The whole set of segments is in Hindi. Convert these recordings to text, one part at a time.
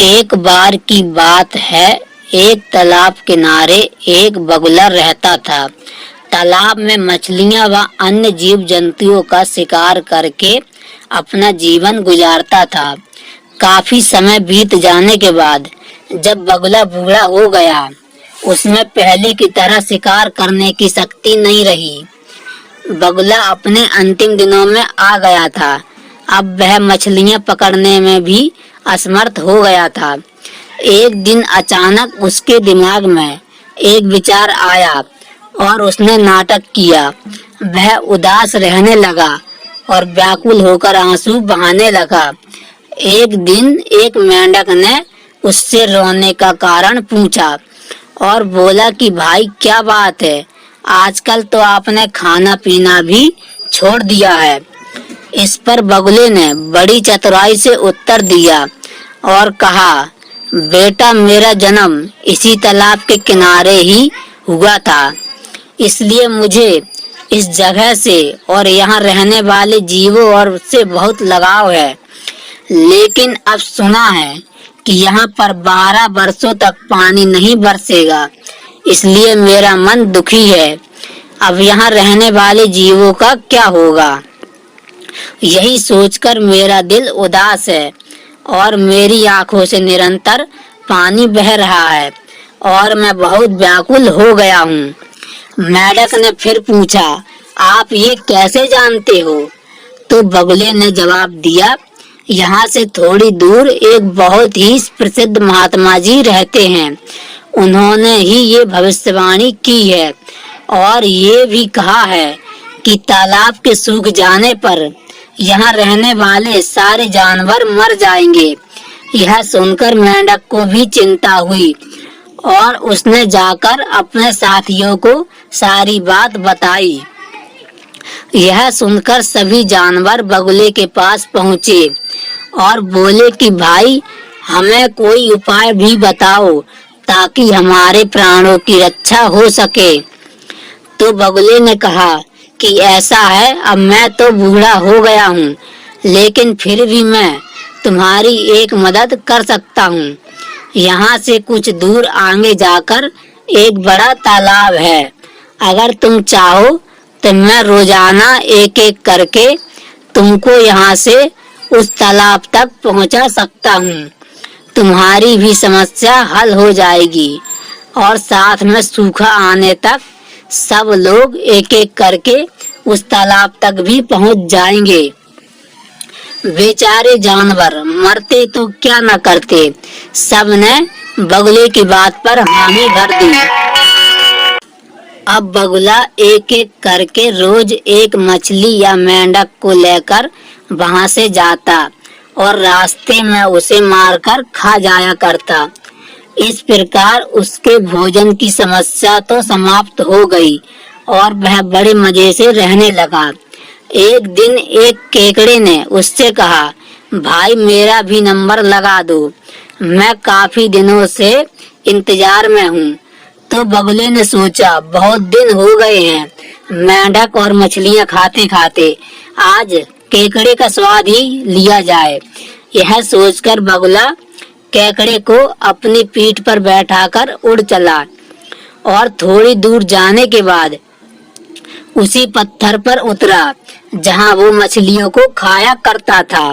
एक बार की बात है, एक तालाब किनारे एक बगुला रहता था। तालाब में मछलियां व अन्य जीव जंतुओं का शिकार करके अपना जीवन गुजारता था। काफी समय बीत जाने के बाद जब बगुला बूढ़ा हो गया, उसमें पहले की तरह शिकार करने की शक्ति नहीं रही। बगुला अपने अंतिम दिनों में आ गया था। अब वह मछलियां पकड़ने में भी असमर्थ हो गया था। एक दिन अचानक उसके दिमाग में एक विचार आया और उसने नाटक किया। वह उदास रहने लगा और व्याकुल होकर आंसू बहाने लगा। एक दिन एक मेंढक ने उससे रोने का कारण पूछा और बोला कि भाई क्या बात है, आजकल तो आपने खाना पीना भी छोड़ दिया है। इस पर बगुले ने बड़ी चतुराई से उत्तर दिया और कहा, बेटा मेरा जन्म इसी तालाब के किनारे ही हुआ था, इसलिए मुझे इस जगह से और यहाँ रहने वाले जीवों और से बहुत लगाव है। लेकिन अब सुना है कि यहाँ पर 12 वर्षों तक पानी नहीं बरसेगा, इसलिए मेरा मन दुखी है। अब यहाँ रहने वाले जीवों का क्या होगा? यही सोचकर मेरा दिल उदास है और मेरी आंखों से निरंतर पानी बह रहा है और मैं बहुत व्याकुल हो गया हूँ। मेंढक ने फिर पूछा, आप ये कैसे जानते हो? तो बगुले ने जवाब दिया, यहाँ से थोड़ी दूर एक बहुत ही प्रसिद्ध महात्मा जी रहते हैं। उन्होंने ही ये भविष्यवाणी की है और ये भी कहा है कि तालाब के सूख जाने पर यहाँ रहने वाले सारे जानवर मर जाएंगे। यह सुनकर मेंढक को भी चिंता हुई और उसने जाकर अपने साथियों को सारी बात बताई। यह सुनकर सभी जानवर बगुले के पास पहुँचे और बोले कि भाई हमें कोई उपाय भी बताओ ताकि हमारे प्राणों की रक्षा हो सके। तो बगुले ने कहा कि ऐसा है, अब मैं तो बूढ़ा हो गया हूँ, लेकिन फिर भी मैं तुम्हारी एक मदद कर सकता हूँ। यहाँ से कुछ दूर आगे जाकर एक बड़ा तालाब है। अगर तुम चाहो तो मैं रोजाना एक एक करके तुमको यहाँ से उस तालाब तक पहुँचा सकता हूँ। तुम्हारी भी समस्या हल हो जाएगी और साथ में सूखा आने तक सब लोग एक एक करके उस तालाब तक भी पहुंच जाएंगे। बेचारे जानवर मरते तो क्या न करते, सब ने बगुले की बात पर हामी भर दी। अब बगुला एक एक करके रोज एक मछली या मेंढक को लेकर वहां से जाता और रास्ते में उसे मारकर खा जाया करता। इस प्रकार उसके भोजन की समस्या तो समाप्त हो गई और वह बड़े मजे से रहने लगा। एक दिन एक केकड़े ने उससे कहा, भाई मेरा भी नंबर लगा दो, मैं काफी दिनों से इंतजार में हूँ। तो बगुले ने सोचा, बहुत दिन हो गए हैं मेंढक और मछलियाँ खाते खाते, आज केकड़े का स्वाद ही लिया जाए। यह सोचकर बगुला केकड़े को अपनी पीठ पर बैठाकर उड़ चला और थोड़ी दूर जाने के बाद उसी पत्थर पर उतरा जहां वो मछलियों को खाया करता था।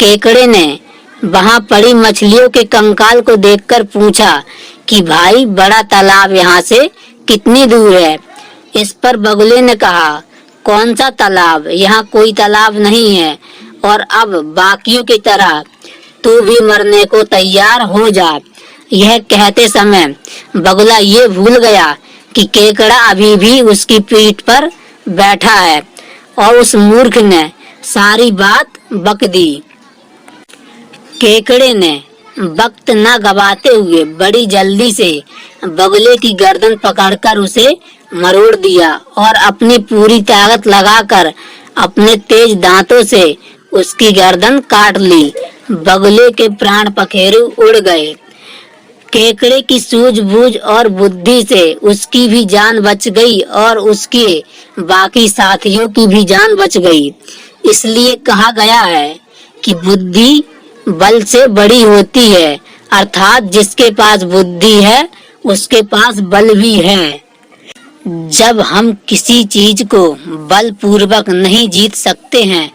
केकड़े ने वहां पड़ी मछलियों के कंकाल को देखकर पूछा कि भाई बड़ा तालाब यहाँ से कितनी दूर है? इस पर बगुले ने कहा, कौन सा तालाब, यहाँ कोई तालाब नहीं है और अब बाकियों की तरह तू भी मरने को तैयार हो जा। यह कहते समय बगुला ये भूल गया कि केकड़ा अभी भी उसकी पीठ पर बैठा है और उस मूर्ख ने सारी बात बक दी। केकड़े ने वक्त न गवाते हुए बड़ी जल्दी से बगुले की गर्दन पकड़कर उसे मरोड़ दिया और अपनी पूरी ताकत लगाकर अपने तेज दांतों से उसकी गर्दन काट ली। बगुले के प्राण पखेरु उड़ गए। केकड़े की सूझबूझ और बुद्धि से उसकी भी जान बच गई और उसके बाकी साथियों की भी जान बच गई। इसलिए कहा गया है कि बुद्धि बल से बड़ी होती है। अर्थात जिसके पास बुद्धि है उसके पास बल भी है। जब हम किसी चीज को बलपूर्वक नहीं जीत सकते हैं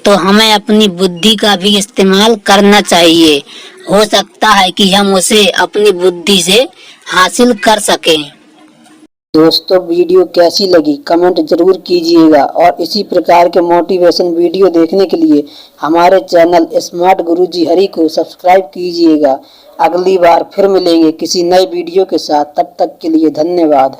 तो हमें अपनी बुद्धि का भी इस्तेमाल करना चाहिए। हो सकता है कि हम उसे अपनी बुद्धि से हासिल कर सकें। दोस्तों, वीडियो कैसी लगी कमेंट जरूर कीजिएगा और इसी प्रकार के मोटिवेशन वीडियो देखने के लिए हमारे चैनल स्मार्ट गुरुजी हरि को सब्सक्राइब कीजिएगा। अगली बार फिर मिलेंगे किसी नए वीडियो के साथ। तब तक के लिए धन्यवाद।